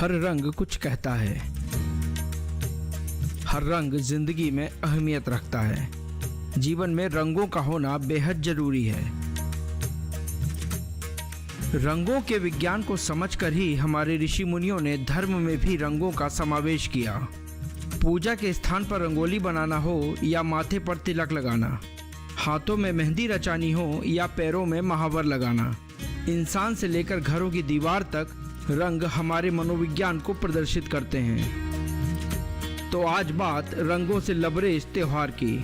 हर रंग कुछ कहता है। हर रंग जिंदगी में अहमियत रखता है। जीवन में रंगों का होना बेहद जरूरी है। रंगों के विज्ञान को समझकर ही हमारे ऋषि मुनियों ने धर्म में भी रंगों का समावेश किया। पूजा के स्थान पर रंगोली बनाना हो या माथे पर तिलक लगाना, हाथों में मेहंदी रचानी हो या पैरों में महावर लगाना, इंसान से लेकर घरों की दीवार तक रंग हमारे मनोविज्ञान को प्रदर्शित करते हैं। तो आज बात रंगों से लबरेज त्योहार की।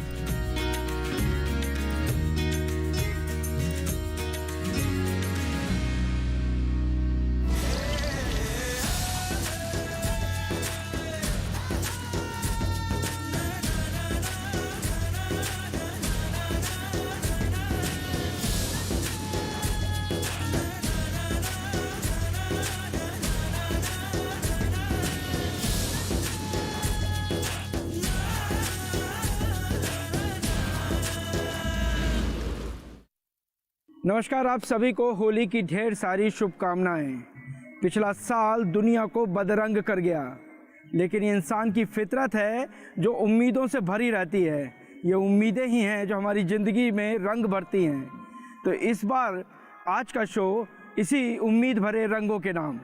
नमस्कार, आप सभी को होली की ढेर सारी शुभकामनाएं। पिछला साल दुनिया को बदरंग कर गया, लेकिन इंसान की फितरत है जो उम्मीदों से भरी रहती है। ये उम्मीदें ही हैं जो हमारी ज़िंदगी में रंग भरती हैं। तो इस बार आज का शो इसी उम्मीद भरे रंगों के नाम।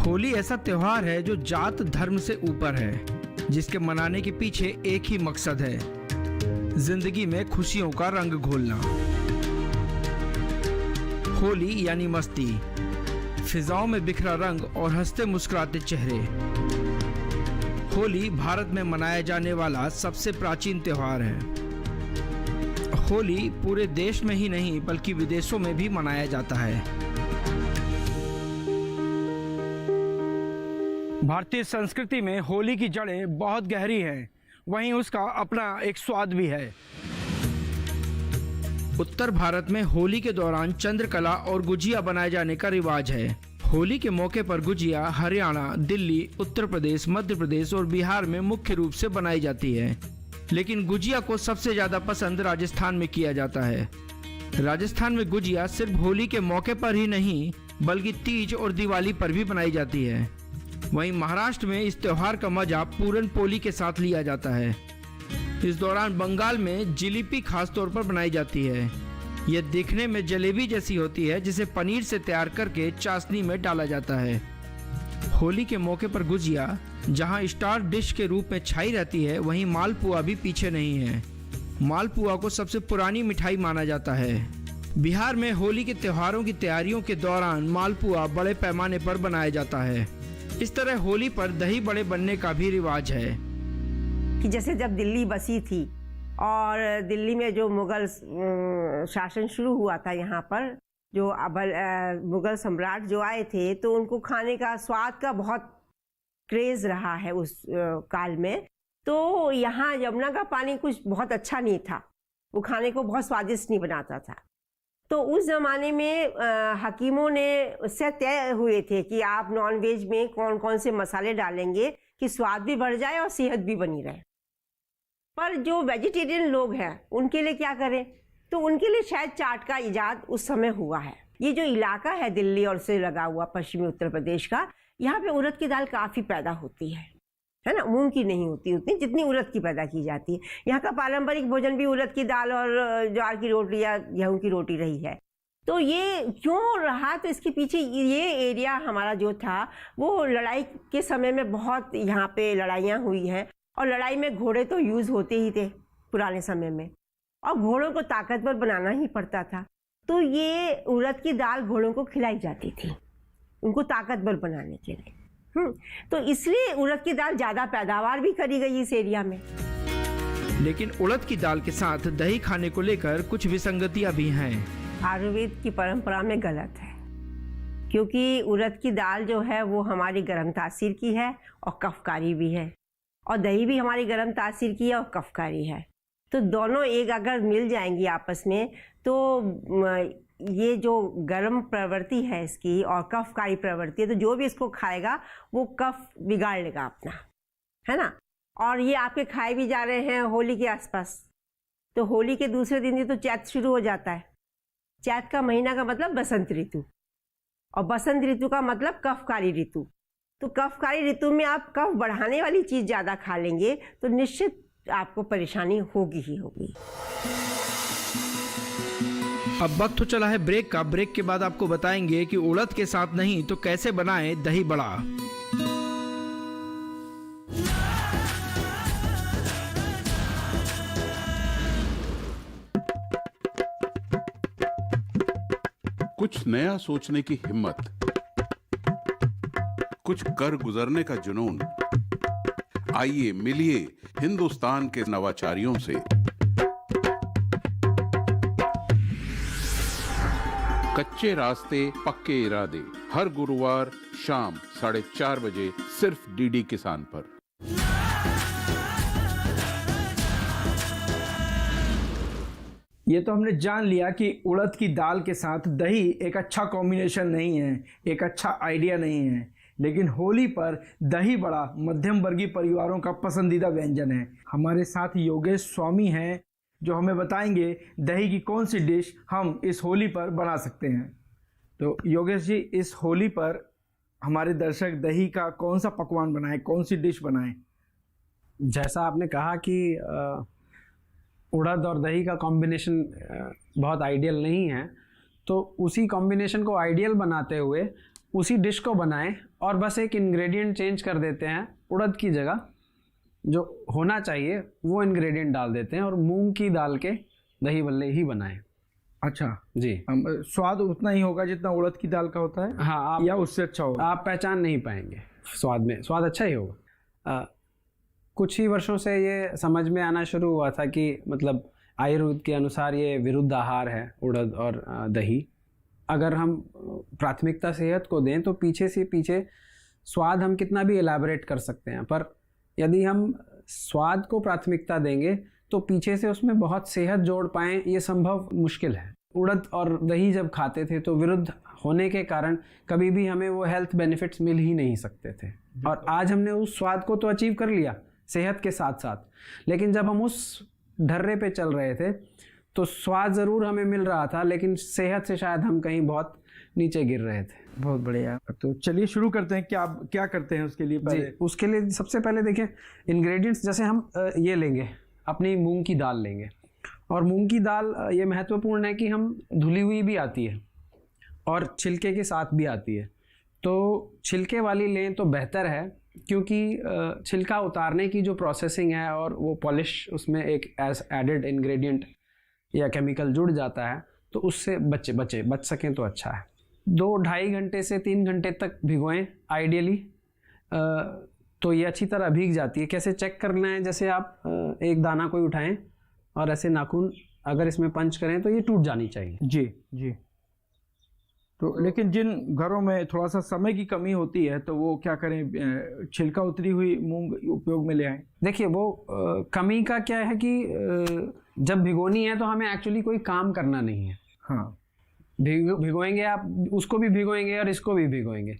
होली ऐसा त्योहार है जो जात धर्म से ऊपर है, जिसके मनाने के पीछे एक ही मकसद है, जिंदगी में खुशियों का रंग घोलना। होली यानी मस्ती, फिजाओं में बिखरा रंग और हंसते मुस्कुराते चेहरे। होली भारत में मनाया जाने वाला सबसे प्राचीन त्योहार है। होली पूरे देश में ही नहीं बल्कि विदेशों में भी मनाया जाता है। भारतीय संस्कृति में होली की जड़ें बहुत गहरी हैं, वहीं उसका अपना एक स्वाद भी है। उत्तर भारत में होली के दौरान चंद्रकला और गुजिया बनाए जाने का रिवाज है। होली के मौके पर गुजिया हरियाणा, दिल्ली, उत्तर प्रदेश, मध्य प्रदेश और बिहार में मुख्य रूप से बनाई जाती है, लेकिन गुजिया को सबसे ज्यादा पसंद राजस्थान में किया जाता है। राजस्थान में गुजिया सिर्फ होली के मौके पर ही नहीं बल्कि तीज और दिवाली पर भी बनाई जाती है। वहीं महाराष्ट्र में इस त्योहार का मजा पूरन पोली के साथ लिया जाता है। इस दौरान बंगाल में जिलीपी खास तौर पर बनाई जाती है। यह दिखने में जलेबी जैसी होती है, जिसे पनीर से तैयार करके चाशनी में डाला जाता है। होली के मौके पर गुजिया जहां स्टार डिश के रूप में छाई रहती है, वहीं मालपुआ भी पीछे नहीं है। मालपुआ को सबसे पुरानी मिठाई माना जाता है। बिहार में होली के त्योहारों की तैयारियों के दौरान मालपुआ बड़े पैमाने पर बनाया जाता है। इस तरह होली पर दही बड़े बनने का भी रिवाज है। कि जैसे जब दिल्ली बसी थी और दिल्ली में जो मुगल शासन शुरू हुआ था, यहाँ पर जो मुगल सम्राट जो आए थे, तो उनको खाने का स्वाद का बहुत क्रेज रहा है उस काल में। तो यहाँ यमुना का पानी कुछ बहुत अच्छा नहीं था, वो खाने को बहुत स्वादिष्ट नहीं बनाता था। तो उस ज़माने में हकीमों ने उससे तय हुए थे कि आप नॉनवेज में कौन कौन से मसाले डालेंगे कि स्वाद भी बढ़ जाए और सेहत भी बनी रहे। पर जो वेजिटेरियन लोग हैं उनके लिए क्या करें, तो उनके लिए शायद चाट का इजाद उस समय हुआ है। ये जो इलाका है दिल्ली और से लगा हुआ पश्चिमी उत्तर प्रदेश का, यहाँ पे उड़द की दाल काफ़ी पैदा होती है ना। मूंग की नहीं होती उतनी जितनी उड़द की पैदा की जाती है। यहाँ का पारंपरिक भोजन भी उड़द की दाल और ज्वार की रोटी या गेहूं की रोटी रही है। तो ये क्यों रहा, तो इसके पीछे ये एरिया हमारा जो था वो लड़ाई के समय में बहुत यहाँ पे लड़ाइयाँ हुई हैं, और लड़ाई में घोड़े तो यूज़ होते ही थे पुराने समय में, और घोड़ों को ताकतवर बनाना ही पड़ता था। तो ये उड़द की दाल घोड़ों को खिलाई जाती थी उनको ताकतवर बनाने के लिए। तो इसलिए उड़द की दाल ज्यादा पैदावार भी करी गई इस एरिया में। लेकिन उड़द की दाल के साथ दही खाने को लेकर कुछ विसंगतियां भी हैं। आयुर्वेद की परंपरा में गलत है, क्योंकि उड़द की दाल जो है वो हमारी गर्म तासीर की है और कफकारी भी है, और दही भी हमारी गर्म तासीर की है और कफकारी है। तो दोनों एक अगर मिल जाएंगी आपस में, तो ये जो गर्म प्रवृत्ति है इसकी और कफकारी प्रवृत्ति है, तो जो भी इसको खाएगा वो कफ बिगाड़ लेगा अपना, है ना। और ये आपके खाए भी जा रहे हैं होली के आसपास। तो होली के दूसरे दिन ही तो चैत शुरू हो जाता है। चैत का महीना का मतलब बसंत ऋतु। और बसंत ऋतु का मतलब कफकारी ऋतु। तो कफकारी ऋतु में आप कफ बढ़ाने वाली चीज़ ज़्यादा खा लेंगे तो निश्चित आपको परेशानी होगी ही होगी। अब वक्त तो चला है ब्रेक का। ब्रेक के बाद आपको बताएंगे कि उड़द के साथ नहीं तो कैसे बनाएं दही बड़ा। कुछ नया सोचने की हिम्मत, कुछ कर गुजरने का जुनून। आइए मिलिए हिंदुस्तान के नवाचारियों से। कच्चे रास्ते पक्के इरादे, हर गुरुवार शाम 4:30 बजे सिर्फ डीडी किसान पर। ये तो हमने जान लिया कि उड़द की दाल के साथ दही एक अच्छा कॉम्बिनेशन नहीं है, एक अच्छा आइडिया नहीं है, लेकिन होली पर दही बड़ा मध्यम वर्गीय परिवारों का पसंदीदा व्यंजन है। हमारे साथ योगेश स्वामी हैं जो हमें बताएंगे दही की कौन सी डिश हम इस होली पर बना सकते हैं। तो योगेश जी, इस होली पर हमारे दर्शक दही का कौन सा पकवान बनाएं, कौन सी डिश बनाएं? जैसा आपने कहा कि उड़द और दही का कॉम्बिनेशन बहुत आइडियल नहीं है, तो उसी कॉम्बिनेशन को आइडियल बनाते हुए उसी डिश को बनाएं और बस एक इंग्रेडिएंट चेंज कर देते हैं। उड़द की जगह जो होना चाहिए वो इंग्रेडिएंट डाल देते हैं और मूंग की दाल के दही बल्ले ही बनाएं। अच्छा जी। स्वाद उतना ही होगा जितना उड़द की दाल का होता है? हाँ, या उससे अच्छा होगा? आप पहचान नहीं पाएंगे स्वाद में, स्वाद अच्छा ही होगा। कुछ ही वर्षों से ये समझ में आना शुरू हुआ था कि मतलब आयुर्वेद के अनुसार ये विरुद्ध आहार है उड़द और दही। अगर हम प्राथमिकता सेहत को दें तो पीछे से पीछे स्वाद हम कितना भी एलैबोरेट कर सकते हैं, पर यदि हम स्वाद को प्राथमिकता देंगे तो पीछे से उसमें बहुत सेहत जोड़ पाएँ ये संभव मुश्किल है। उड़द और दही जब खाते थे तो विरुद्ध होने के कारण कभी भी हमें वो हेल्थ बेनिफिट्स मिल ही नहीं सकते थे, और आज हमने उस स्वाद को तो अचीव कर लिया सेहत के साथ साथ, लेकिन जब हम उस ढर्रे पे चल रहे थे तो स्वाद ज़रूर हमें मिल रहा था लेकिन सेहत से शायद हम कहीं बहुत नीचे गिर रहे थे। बहुत बढ़िया। तो चलिए शुरू करते हैं। क्या करते हैं उसके लिए पहले? उसके लिए सबसे पहले देखिए इंग्रेडिएंट्स, जैसे हम ये लेंगे अपनी मूंग की दाल लेंगे, और मूंग की दाल ये महत्वपूर्ण है कि हम धुली हुई भी आती है और छिलके के साथ भी आती है, तो छिलके वाली लें तो बेहतर है, क्योंकि छिलका उतारने की जो प्रोसेसिंग है और वो पॉलिश उसमें एक एज एडेड इंग्रेडिएंट या केमिकल जुड़ जाता है, तो उससे बच सकें तो अच्छा है। 2-2.5 घंटे से 3 घंटे तक भिगोएं आइडियली, तो ये अच्छी तरह भीग जाती है। कैसे चेक करना है, जैसे आप एक दाना कोई उठाएं और ऐसे नाखून अगर इसमें पंच करें तो ये टूट जानी चाहिए। जी जी। तो लेकिन जिन घरों में थोड़ा सा समय की कमी होती है तो वो क्या करें, छिलका उतरी हुई मूंग उपयोग में ले आएं? देखिए वो कमी का क्या है कि जब भिगोनी है तो हमें एक्चुअली कोई काम करना नहीं है। हाँ, भिगोएंगे आप, उसको भी भिगोएंगे और इसको भी भिगोएंगे,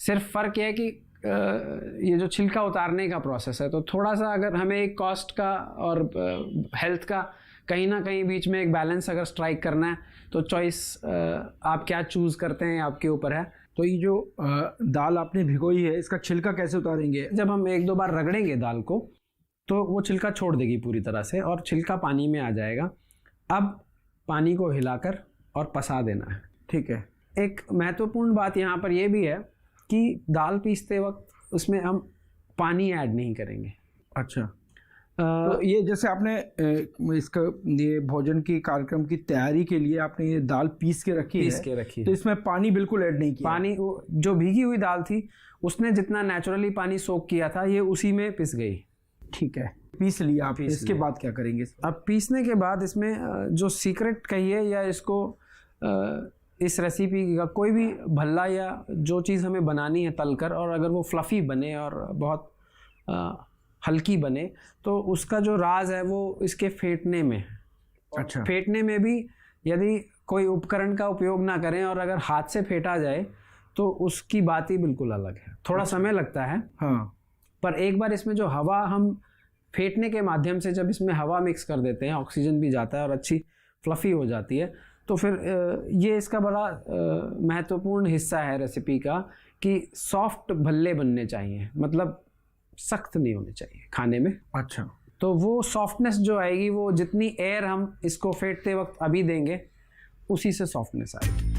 सिर्फ फ़र्क ये है कि ये जो छिलका उतारने का प्रोसेस है, तो थोड़ा सा अगर हमें एक कॉस्ट का और हेल्थ का कहीं ना कहीं बीच में एक बैलेंस अगर स्ट्राइक करना है तो चॉइस आप क्या चूज़ करते हैं आपके ऊपर है। तो ये जो दाल आपने भिगोई है इसका छिलका कैसे उतारेंगे? जब हम 1-2 बार रगड़ेंगे दाल को तो वो छिलका छोड़ देगी पूरी तरह से और छिलका पानी में आ जाएगा। अब पानी को हिलाकर और पसा देना है। ठीक है। एक महत्वपूर्ण बात यहाँ पर यह भी है कि दाल पीसते वक्त उसमें हम पानी ऐड नहीं करेंगे। अच्छा। तो ये जैसे आपने इसका ये भोजन की कार्यक्रम की तैयारी के लिए आपने ये दाल पीस के रखी है, तो इसमें पानी बिल्कुल ऐड नहीं किया? पानी, जो भीगी हुई दाल थी उसने जितना नेचुरली पानी सोख किया था ये उसी में पिस गई। ठीक है, पीस लिया आप। इसके बाद क्या करेंगे? अब पीसने के बाद इसमें जो सीक्रेट कहिए या इसको इस रेसिपी का कोई भी भल्ला या जो चीज़ हमें बनानी है तलकर, और अगर वो फ्लफ़ी बने और बहुत हल्की बने तो उसका जो राज है वो इसके फेंटने में। अच्छा। फेंटने में भी यदि कोई उपकरण का उपयोग ना करें और अगर हाथ से फेंटा जाए तो उसकी बात ही बिल्कुल अलग है। थोड़ा समय लगता है, हाँ, पर एक बार इसमें जो हवा हम फेंटने के माध्यम से जब इसमें हवा मिक्स कर देते हैं, ऑक्सीजन भी जाता है और अच्छी फ्लफ़ी हो जाती है, तो फिर ये इसका बड़ा महत्वपूर्ण हिस्सा है रेसिपी का कि सॉफ्ट भल्ले बनने चाहिए, मतलब सख्त नहीं होने चाहिए खाने में। अच्छा, तो वो सॉफ्टनेस जो आएगी वो जितनी एयर हम इसको फेंटते वक्त अभी देंगे उसी से सॉफ्टनेस आएगी।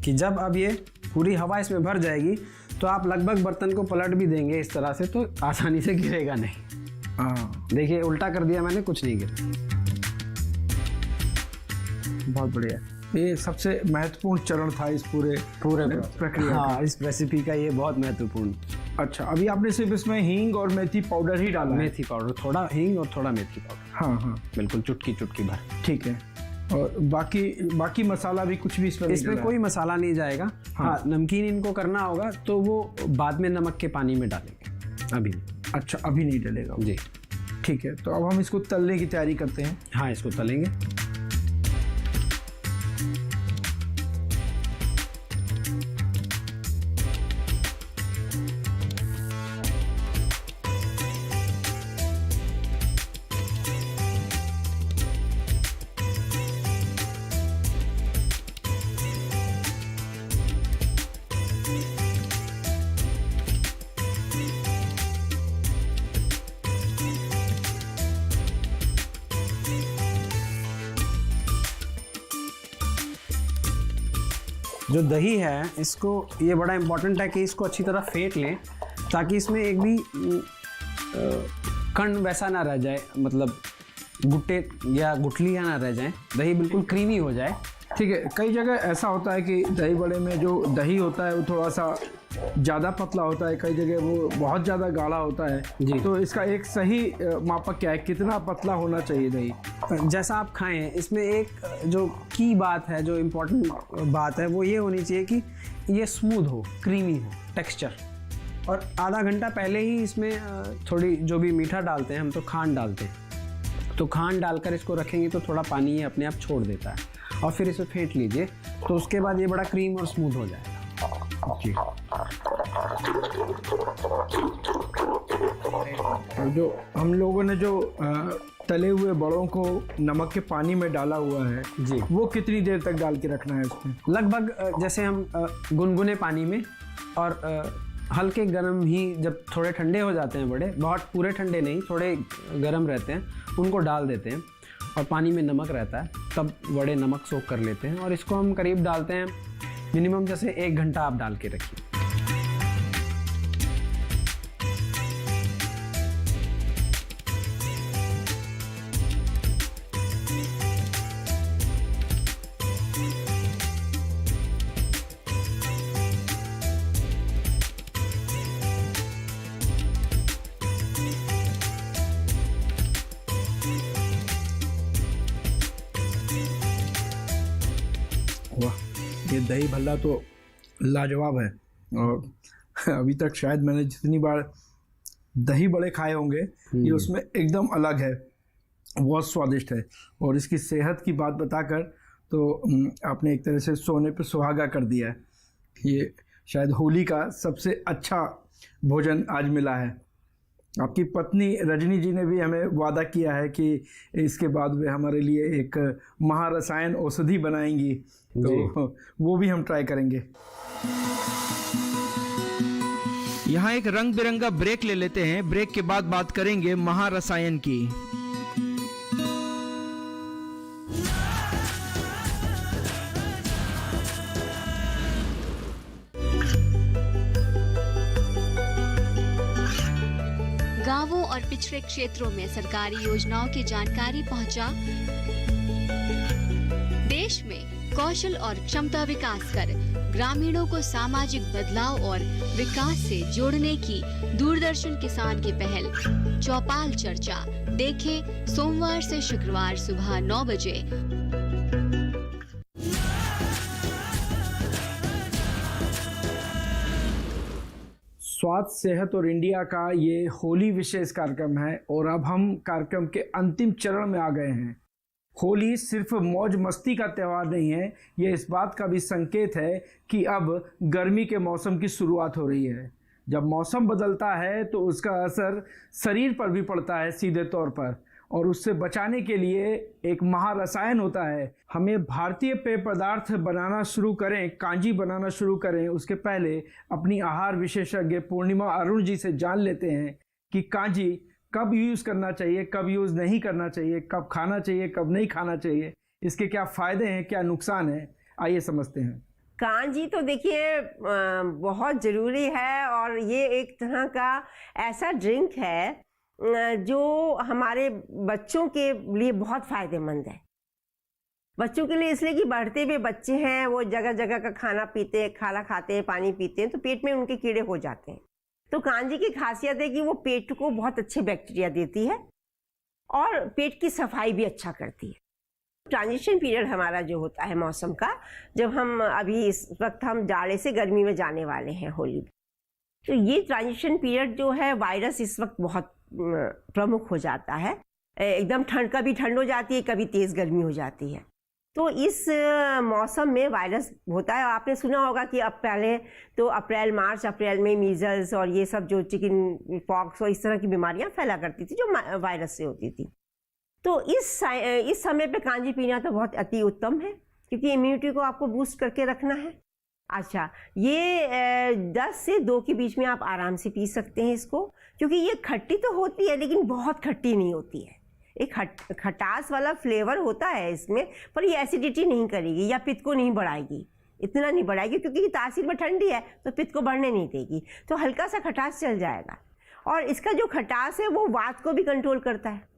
कि जब अब ये पूरी हवा इसमें भर जाएगी तो आप लगभग बर्तन को पलट भी देंगे इस तरह से तो आसानी से गिरेगा नहीं। हाँ, देखिए उल्टा कर दिया मैंने, कुछ नहीं गिरा। बहुत बढ़िया। ये सबसे महत्वपूर्ण चरण था इस पूरे प्रक्रिया हाँ, इस रेसिपी का ये बहुत महत्वपूर्ण। अच्छा, अभी आपने सिर्फ इसमें हींग और मेथी पाउडर ही डाला है? मेथी पाउडर, थोड़ा हींग और थोड़ा मेथी पाउडर। हाँ हाँ, बिल्कुल चुटकी चुटकी भर। ठीक है। और बाकी मसाला भी कुछ भी इसमें कोई मसाला नहीं जाएगा। हाँ, नमकीन इनको करना होगा तो वो बाद में नमक के पानी में डालेंगे, अभी। अच्छा, अभी नहीं डलेगा जी। ठीक है, तो अब हम इसको तलने की तैयारी करते हैं। हाँ, इसको तलेंगे। जो दही है इसको, ये बड़ा इम्पोर्टेंट है कि इसको अच्छी तरह फेंट लें ताकि इसमें एक भी कण वैसा ना रह जाए, मतलब गुट्टे या गुठलियाँ ना रह जाएं, दही बिल्कुल क्रीमी हो जाए। ठीक है। कई जगह ऐसा होता है कि दही बड़े में जो दही होता है वो थोड़ा सा ज़्यादा पतला होता है, कई जगह वो बहुत ज़्यादा गाढ़ा होता है जी। तो इसका एक सही मापक क्या है, कितना पतला होना चाहिए दही? जैसा आप खाएं, इसमें एक जो की बात है, जो इम्पोर्टेंट बात है वो ये होनी चाहिए कि ये स्मूथ हो, क्रीमी हो टेक्सचर। और आधा घंटा पहले ही इसमें थोड़ी जो भी मीठा डालते हैं हम, तो खांड डालते हैं, तो खांड डालकर इसको रखेंगे तो थोड़ा पानी ये अपने आप छोड़ देता है और फिर इसे फेंट लीजिए तो उसके बाद ये बड़ा क्रीम और स्मूथ हो जाएगा। जी। और जो हम लोगों ने जो तले हुए बड़ों को नमक के पानी में डाला हुआ है जी, वो कितनी देर तक डाल के रखना है उसमें? लगभग जैसे हम गुनगुने पानी में और हल्के गर्म ही, जब थोड़े ठंडे हो जाते हैं बड़े, बहुत पूरे ठंडे नहीं, थोड़े गर्म रहते हैं, उनको डाल देते हैं और पानी में नमक रहता है, तब बड़े नमक सोख कर लेते हैं और इसको हम करीब डालते हैं मिनिमम जैसे 1 घंटा आप डाल के रखिए। वाह, ये दही भल्ला तो लाजवाब है। और अभी तक शायद मैंने जितनी बार दही बड़े खाए होंगे ये उसमें एकदम अलग है, बहुत स्वादिष्ट है। और इसकी सेहत की बात बताकर तो आपने एक तरह से सोने पे सुहागा कर दिया है। ये शायद होली का सबसे अच्छा भोजन आज मिला है। आपकी पत्नी रजनी जी ने भी हमें वादा किया है कि इसके बाद वे हमारे लिए एक महारसायन औषधि बनाएंगी, तो वो भी हम ट्राई करेंगे। यहाँ एक रंग बिरंगा ब्रेक ले लेते हैं। ब्रेक के बाद बात करेंगे महारसायन की। गांवों और पिछड़े क्षेत्रों में सरकारी योजनाओं की जानकारी पहुंचा। देश में कौशल और क्षमता विकास कर ग्रामीणों को सामाजिक बदलाव और विकास से जोड़ने की दूरदर्शन किसान की पहल चौपाल चर्चा देखें सोमवार से शुक्रवार सुबह 9 बजे। स्वास्थ्य, सेहत और इंडिया का ये होली विशेष कार्यक्रम है और अब हम कार्यक्रम के अंतिम चरण में आ गए हैं। होली सिर्फ मौज मस्ती का त्यौहार नहीं है, ये इस बात का भी संकेत है कि अब गर्मी के मौसम की शुरुआत हो रही है। जब मौसम बदलता है तो उसका असर शरीर पर भी पड़ता है सीधे तौर पर, और उससे बचाने के लिए एक महारसायन होता है। हमें भारतीय पेय पदार्थ बनाना शुरू करें, कांजी बनाना शुरू करें, उसके पहले अपनी आहार विशेषज्ञ पूर्णिमा अरुण जी से जान लेते हैं कि कांजी कब यूज़ करना चाहिए, कब यूज़ नहीं करना चाहिए, कब खाना चाहिए, कब नहीं खाना चाहिए, इसके क्या फ़ायदे हैं, क्या नुकसान है, आइए समझते हैं। कांजी तो देखिए बहुत ज़रूरी है, और ये एक तरह का ऐसा ड्रिंक है जो हमारे बच्चों के लिए बहुत फ़ायदेमंद है। बच्चों के लिए इसलिए कि बढ़ते हुए बच्चे हैं, वो जगह जगह का खाना पीते हैं, खाना खाते हैं, पानी पीते हैं, तो पेट में उनके कीड़े हो जाते हैं। तो कांजी की खासियत है कि वो पेट को बहुत अच्छे बैक्टीरिया देती है और पेट की सफाई भी अच्छा करती है। ट्रांजिशन पीरियड हमारा जो होता है मौसम का, जब हम अभी इस वक्त हम जाड़े से गर्मी में जाने वाले हैं होली, तो ये ट्रांजिशन पीरियड जो है वायरस इस वक्त बहुत प्रमुख हो जाता है। एकदम ठंड, कभी ठंड हो जाती है, कभी तेज़ गर्मी हो जाती है। तो इस मौसम में वायरस होता है। आपने सुना होगा कि अब पहले तो मार्च अप्रैल में मीजल्स और ये सब जो चिकन पॉक्स और इस तरह की बीमारियां फैला करती थी जो वायरस से होती थी। तो इस समय पे कांजी पीना तो बहुत अति उत्तम है, क्योंकि इम्यूनिटी को आपको बूस्ट करके रखना है। अच्छा, ये 10 से 2 के बीच में आप आराम से पी सकते हैं इसको, क्योंकि ये खट्टी तो होती है लेकिन बहुत खट्टी नहीं होती है। एक खटास वाला फ्लेवर होता है इसमें, पर ये एसिडिटी नहीं करेगी या पित्त को नहीं बढ़ाएगी, इतना नहीं बढ़ाएगी, क्योंकि तासीर में ठंडी है तो पित्त को बढ़ने नहीं देगी, तो हल्का सा खटास चल जाएगा। और इसका जो खटास है वो वात को भी कंट्रोल करता है।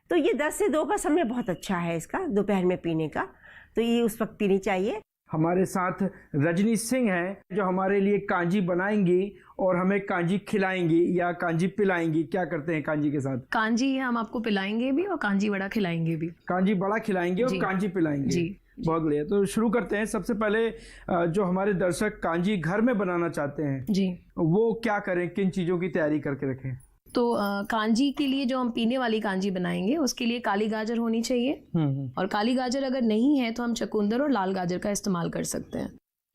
तो ये 10 से 2 का समय बहुत अच्छा है इसका दोपहर में पीने का, तो ये उस वक्त पीनी चाहिए। हमारे साथ रजनी सिंह हैं जो हमारे लिए कांजी बनाएंगी और हमें कांजी खिलाएंगी या कांजी पिलाएंगी। क्या करते हैं कांजी के साथ? कांजी हम आपको पिलाएंगे भी और कांजी बड़ा खिलाएंगे भी। कांजी बड़ा खिलाएंगे और कांजी पिलाएंगे। जी, बहुत बढ़िया। तो शुरू करते हैं। सबसे पहले जो हमारे दर्शक कांजी घर में बनाना चाहते हैं जी, वो क्या करें, किन चीज़ों की तैयारी करके रखें? तो कांजी के लिए जो हम पीने वाली कांजी बनाएंगे उसके लिए काली गाजर होनी चाहिए, और काली गाजर अगर नहीं है तो हम चुकंदर और लाल गाजर का इस्तेमाल कर सकते हैं।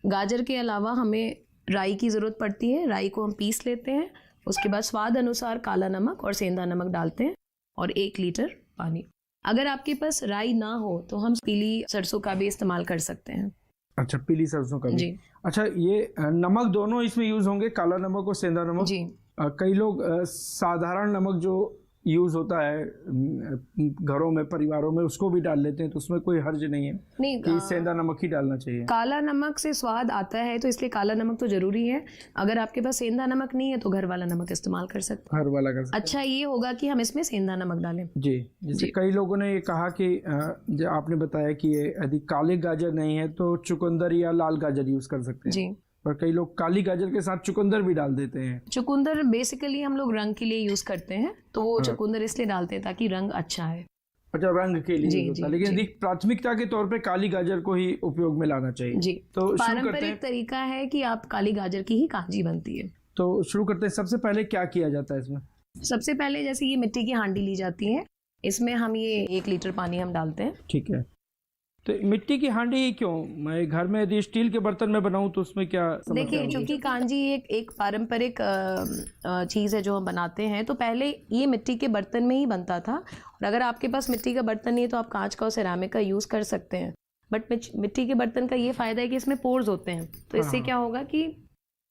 गाजर के अलावा हमें राई की ज़रूरत पड़ती है। राई को हम पीस लेते हैं, उसके बाद स्वाद अनुसार काला नमक और सेंधा नमक डालते हैं और 1 लीटर पानी। अगर आपके पास राई ना हो तो हम पीली सरसों का भी इस्तेमाल कर सकते हैं। अच्छा, पीली सरसों का भी। जी। अच्छा, ये नमक दोनों इसमें यूज़ होंगे, काला नमक और सेंधा नमक? जी। कई लोग साधारण नमक जो यूज़ होता है घरों में, परिवारों में, उसको भी डाल लेते हैं, तो उसमें कोई हर्ज नहीं है? नहीं, कि सेंधा नमक ही डालना चाहिए? काला नमक से स्वाद आता है तो इसलिए काला नमक तो जरूरी है। अगर आपके पास सेंधा नमक नहीं है तो घर वाला नमक इस्तेमाल कर सकते हैं। घर वाला कर सकते हैं। अच्छा, ये होगा कि हम इसमें सेंधा नमक डालें। जी, जैसे कई लोगों ने ये कहा कि जो आपने बताया कि ये यदि काले गाजर नहीं है तो चुकंदर या लाल गाजर यूज़ कर सकते हैं। जी। पर कई लोग काली गाजर के साथ चुकंदर भी डाल देते हैं। चुकंदर बेसिकली हम लोग रंग के लिए यूज करते हैं, तो वो चुकंदर इसलिए डालते हैं ताकि रंग अच्छा है। अच्छा, रंग के लिए जी, होता है, लेकिन प्राथमिकता के तौर पे काली गाजर को ही उपयोग में लाना चाहिए। जी। तो पारंपरिक तरीका है कि आप काली गाजर की ही कांजी बनती है। तो शुरू करते हैं। सबसे पहले क्या किया जाता है इसमें? सबसे पहले जैसे ये मिट्टी की हांडी ली जाती है, इसमें हम ये 1 लीटर पानी हम डालते हैं। ठीक है। तो मिट्टी की हांडी क्यों? मैं घर में यदि स्टील के बर्तन में बनाऊं तो उसमें क्या समस्या? देखिए, क्योंकि कांजी एक पारंपरिक चीज़ है जो हम बनाते हैं, तो पहले ये मिट्टी के बर्तन में ही बनता था, और अगर आपके पास मिट्टी का बर्तन नहीं है तो आप कांच का और सिरामिक का यूज़ कर सकते हैं। बट मिट्टी के बर्तन का ये फ़ायदा है कि इसमें पोर्स होते हैं, तो इससे क्या होगा कि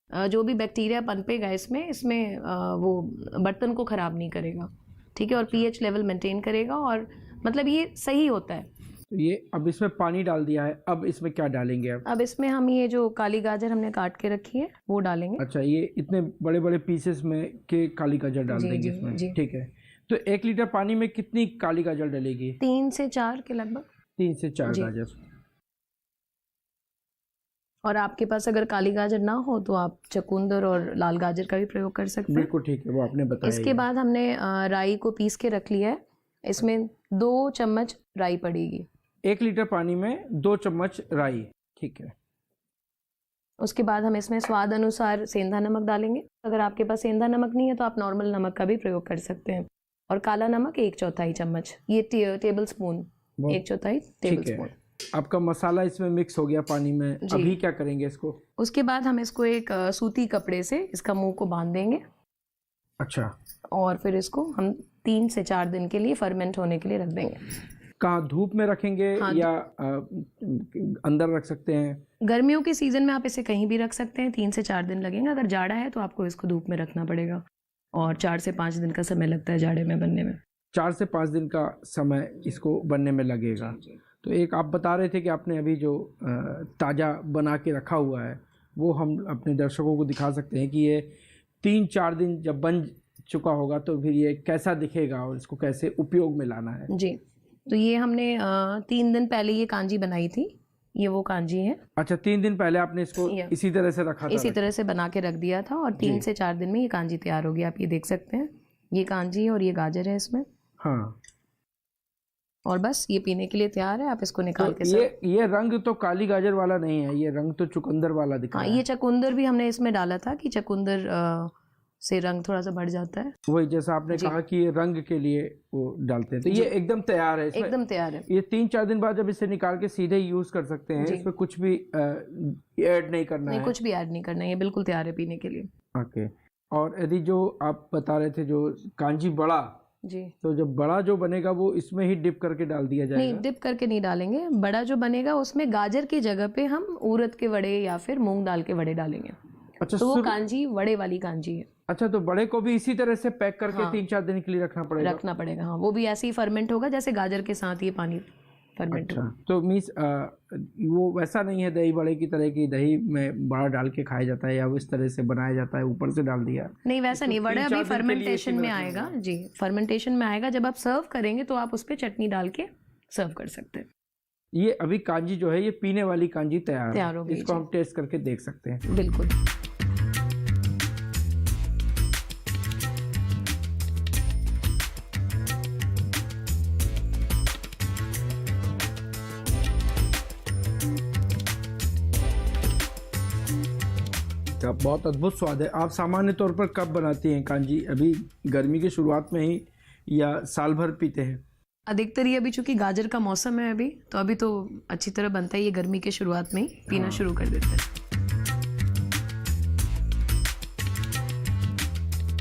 जो भी बैक्टीरिया पनपेगा इसमें वो बर्तन को ख़राब नहीं करेगा। ठीक है, और pH लेवल मेंटेन करेगा, और मतलब ये सही होता है। तो ये अब इसमें पानी डाल दिया है, अब इसमें क्या डालेंगे? अब इसमें हम ये जो काली गाजर हमने काट के रखी है वो डालेंगे। अच्छा, ये इतने बड़े बड़े पीसेस में के काली गाजर डाल देंगे इसमें? ठीक है। तो 1 लीटर पानी में कितनी काली गाजर डलेगी? 3 से 4 के लगभग। 3 से 4 गाजर। और आपके पास अगर काली गाजर ना हो तो आप चुकंदर और लाल गाजर का भी प्रयोग कर सकते हैं। बिल्कुल ठीक है, वो आपने बताया। इसके बाद हमने राई को पीस के रख लिया है, इसमें 2 चम्मच राई पड़ेगी। 1 लीटर पानी में 2 चम्मच राई। ठीक है। उसके बाद हम इसमें स्वाद अनुसार सेंधा नमक डालेंगे। अगर आपके पास सेंधा नमक नहीं है तो आप नॉर्मल नमक का भी प्रयोग कर सकते हैं। और काला नमक 1/4 चम्मच, ये टेबल स्पून, 1/4 टेबल स्पून। आपका मसाला इसमें मिक्स हो गया पानी में, जी। अभी क्या करेंगे इसको? उसके बाद हम इसको एक सूती कपड़े से इसका मुंह को बांध देंगे अच्छा, और फिर इसको हम 3 से 4 दिन के लिए फर्मेंट होने के लिए रख देंगे। कहाँ, धूप में रखेंगे हाँ, या अंदर रख सकते हैं? गर्मियों के सीज़न में आप इसे कहीं भी रख सकते हैं, 3 से 4 दिन लगेंगे। अगर जाड़ा है तो आपको इसको धूप में रखना पड़ेगा और 4 से 5 दिन का समय लगता है जाड़े में बनने में। 4 से 5 दिन का समय इसको बनने में लगेगा। तो एक आप बता रहे थे कि आपने अभी जो ताज़ा बना के रखा हुआ है वो हम अपने दर्शकों को दिखा सकते हैं कि ये 3-4 दिन जब बन चुका होगा तो फिर ये कैसा दिखेगा और इसको कैसे उपयोग में लाना है। जी, तो ये हमने 3 दिन पहले ये कांजी बनाई थी, ये वो कांजी है। अच्छा, 3 दिन पहले आपने इसको या। इसी तरह से रखा था? इसी तरह से बना के रख दिया था और 3 जी। से 4 दिन में ये कांजी तैयार होगी। आप ये देख सकते हैं, ये कांजी है और ये गाजर है इसमें, हाँ। और बस ये पीने के लिए तैयार है। आप इसको निकाल तो के ये रंग तो काली गाजर वाला नहीं है, ये रंग तो चुकंदर वाला दिखा हाँ, रहा है। ये चकुंदर भी हमने इसमें डाला था कि चकुंदर से रंग थोड़ा सा बढ़ जाता है। वही जैसा आपने जी। कहा कि ये रंग के लिए वो डालते हैं। तो ये एकदम तैयार है, इसमें एकदम तैयार है। ये 3-4 दिन बाद जब इसे निकाल के सीधे यूज कर सकते हैं, जी। इसमें कुछ भी ऐड नहीं करना नहीं, है? कुछ भी ऐड नहीं करना है, ये बिल्कुल तैयार है पीने के लिए। ओके। और यदि जो आप बता रहे थे जो कांजी बड़ा, जी, तो जब बड़ा जो बनेगा वो इसमें ही डिप करके डाल दिया नहीं, जाएगा? डिप करके नहीं डालेंगे। बड़ा जो बनेगा उसमें गाजर की जगह पे हम उड़द के वड़े या फिर मूंग दाल के वड़े डालेंगे, अच्छा, तो वो कांजी वड़े वाली कांजी है। अच्छा, तो बड़े को भी इसी तरह से पैक करके हाँ। 3-4 दिन के लिए रखना पड़ेगा? रखना पड़ेगा, हाँ। वो भी ऐसे ही फर्मेंट होगा जैसे गाजर के साथ ये पानी फर्मेंट अच्छा, होगा। तो मीन्स वो वैसा नहीं है दही बड़े की तरह की दही में बड़ा डाल के खाया जाता है या वो इस तरह से बनाया जाता है, ऊपर से डाल दिया? नहीं, वैसा नहीं, वड़े 3-4 अभी दिन के लिए फर्मेंटेशन इसी में रखना आएगा। जी, फर्मेंटेशन में आएगा। जब आप सर्व करेंगे तो आप उस पर चटनी डाल के सर्व कर सकते हैं। ये अभी कांजी जो है ये पीने वाली कांजी तैयार हो गई, इसको जी। हम टेस्ट करके देख सकते हैं। बिल्कुल। का बहुत अद्भुत स्वाद है। आप सामान्य तौर पर कब बनाती हैं कांजी? अभी गर्मी की शुरुआत में ही या साल भर पीते हैं? अधिकतर ये अभी चूंकि गाजर का मौसम है अभी तो अच्छी तरह बनता है। ये गर्मी के शुरुआत में ही पीना शुरू कर देते हैं।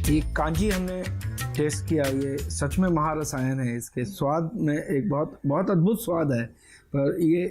ये कांजी हमने टेस्ट किया, ये सच में महारसायन है। इसके स्वाद में एक बहुत बहुत अद्भुत स्वाद है। पर ये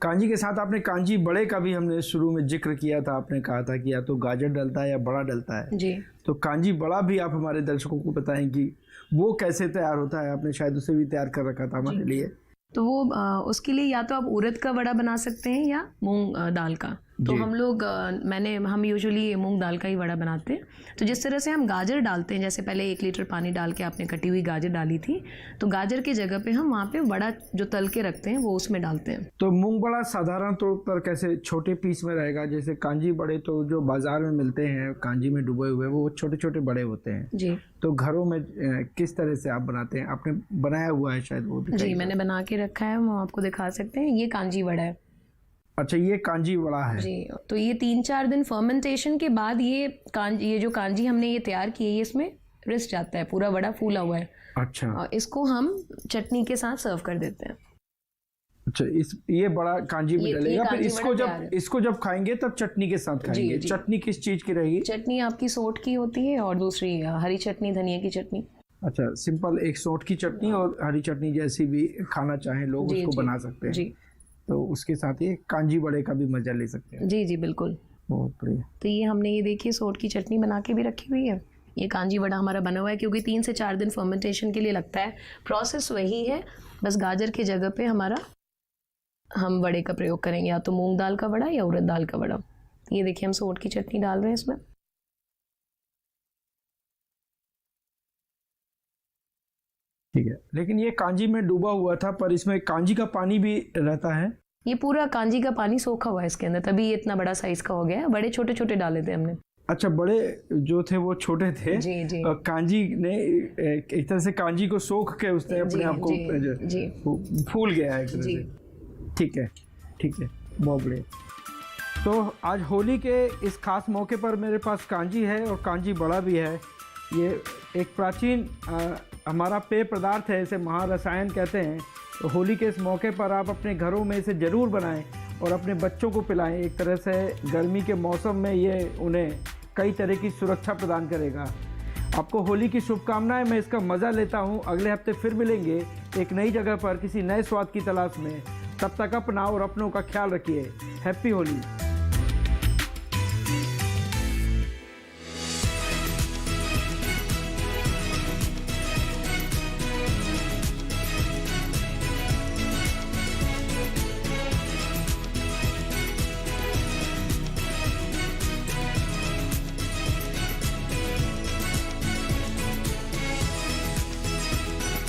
कांजी के साथ आपने कांजी बड़े का भी हमने शुरू में जिक्र किया था। आपने कहा था कि या तो गाजर डलता है या बड़ा डलता है। जी, तो कांजी बड़ा भी आप हमारे दर्शकों को बताएं कि वो कैसे तैयार होता है। आपने शायद उसे भी तैयार कर रखा था हमारे लिए। तो वो उसके लिए या तो आप उड़द का वड़ा बना सकते हैं या मूंग दाल का। तो जी। हम लोग हम यूजुअली मूंग दाल का ही वड़ा बनाते हैं। तो जिस तरह से हम गाजर डालते हैं, जैसे पहले 1 लीटर पानी डाल के आपने कटी हुई गाजर डाली थी, तो गाजर की जगह पे हम वहाँ पे वड़ा जो तल के रखते हैं वो उसमें डालते हैं। तो मूंग बड़ा साधारण तौर पर कैसे छोटे पीस में रहेगा? जैसे कांजी बड़े तो जो बाजार में मिलते हैं कांजी में डूबे हुए वो छोटे छोटे बड़े होते हैं। जी तो घरों में किस तरह से आप बनाते हैं? आपने बनाया हुआ है शायद, वो जी, दिखाइए। मैंने बना के रखा है, हम आपको दिखा सकते हैं। ये कांजी वड़ा है। अच्छा, ये कांजी बड़ा है। जी, तो ये 3-4 दिन फर्मेंटेशन के बाद ये जो कांजी हमने ये तैयार की है, ये इसमें रिस जाता है, पूरा वड़ा फूला हुआ है। अच्छा और इसको हम चटनी के साथ सर्व कर देते हैं। अच्छा, ये बड़ा कांजी में ये डलेगा। फिर कांजी इसको बड़ा तैयार है। इसको जब खाएंगे तब चटनी के साथ खाएंगे। जी। चटनी किस चीज की रहेगी? चटनी आपकी सोट की होती है और दूसरी हरी चटनी, धनिया की चटनी। अच्छा, सिंपल एक सौंठ की चटनी और हरी चटनी जैसी भी खाना चाहें लोग जी, उसको जी, बना सकते हैं। जी तो उसके साथ ये कांजी बड़े का भी मजा ले सकते हैं। जी जी, बिल्कुल। बहुत बढ़िया। तो ये हमने ये देखिए सोट की चटनी बना के भी रखी हुई है। ये कांजी बड़ा हमारा बना हुआ है क्योंकि 3 से 4 दिन फर्मेंटेशन के लिए लगता है। प्रोसेस वही है, बस गाजर की जगह पे हम वड़े का प्रयोग करेंगे, या तो मूंग दाल का वड़ा या उड़द दाल का वड़ा। ये देखिए हम सोट की चटनी डाल रहे हैं इसमें। ठीक है, लेकिन ये कांजी में डूबा हुआ था, पर इसमें कांजी का पानी भी रहता है। ये पूरा कांजी का पानी सोखा हुआ है इसके अंदर, तभी ये इतना बड़ा साइज का हो गया है। बड़े छोटे छोटे डाले थे हमने। अच्छा, बड़े जो थे वो छोटे थे। जी जी और कांजी ने एक तरह से कांजी को सोख के उसने अपने आप को जी फूल गया है एक तरह जी। से। ठीक है, ठीक है, बहुत बढ़िया। तो आज होली के इस खास मौके पर मेरे पास कांजी है और कांजी बड़ा भी है। ये एक प्राचीन हमारा पेय पदार्थ है, इसे महारसायन कहते हैं। तो होली के इस मौके पर आप अपने घरों में इसे ज़रूर बनाएं और अपने बच्चों को पिलाएं। एक तरह से गर्मी के मौसम में ये उन्हें कई तरह की सुरक्षा प्रदान करेगा। आपको होली की शुभकामनाएं। मैं इसका मज़ा लेता हूं। अगले हफ्ते फिर मिलेंगे एक नई जगह पर किसी नए स्वाद की तलाश में। तब तक अपना और अपनों का ख्याल रखिए। हैप्पी होली।